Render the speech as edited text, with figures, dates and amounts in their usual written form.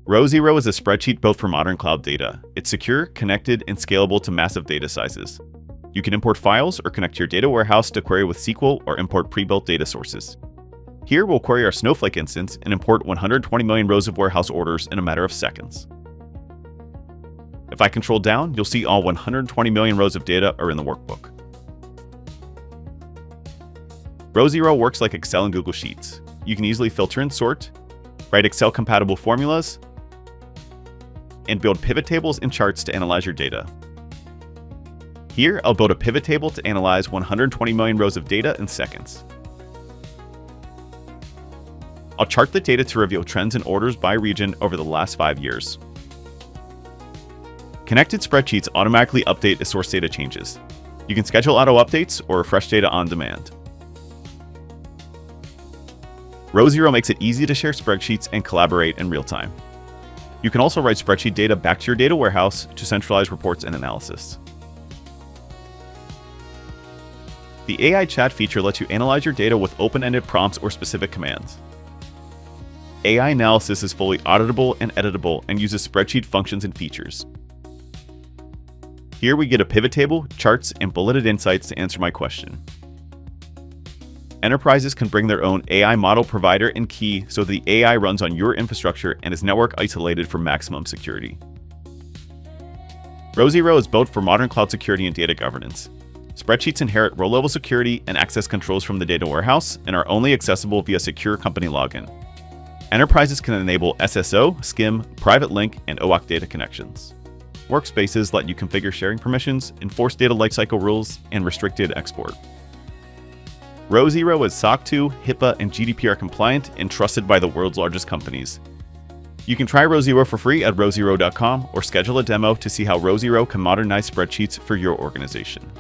Row0 is a spreadsheet built for modern cloud data. It's secure, connected, and scalable to massive data sizes. You can import files or connect to your data warehouse to query with SQL or import pre-built data sources. Here, we'll query our Snowflake instance and import 120 million rows of warehouse orders in a matter of seconds. If I control down, you'll see all 120 million rows of data are in the workbook. Row0 works like Excel and Google Sheets. You can easily filter and sort, write Excel-compatible formulas, and build pivot tables and charts to analyze your data. Here, I'll build a pivot table to analyze 120 million rows of data in seconds. I'll chart the data to reveal trends in orders by region over the last 5 years. Connected spreadsheets automatically update as source data changes. You can schedule auto updates or refresh data on demand. Row0 makes it easy to share spreadsheets and collaborate in real time. You can also write spreadsheet data back to your data warehouse to centralize reports and analysis. The AI chat feature lets you analyze your data with open-ended prompts or specific commands. AI analysis is fully auditable and editable and uses spreadsheet functions and features. Here we get a pivot table, charts, and bulleted insights to answer my question. Enterprises can bring their own AI model provider and key so the AI runs on your infrastructure and is network isolated for maximum security. Row0 is built for modern cloud security and data governance. Spreadsheets inherit row-level security and access controls from the data warehouse and are only accessible via secure company login. Enterprises can enable SSO, SCIM, private link, and OAuth data connections. Workspaces let you configure sharing permissions, enforce data lifecycle rules, and restricted export. Row0 is SOC 2, HIPAA, and GDPR compliant and trusted by the world's largest companies. You can try Row0 for free at row0.com or schedule a demo to see how Row0 can modernize spreadsheets for your organization.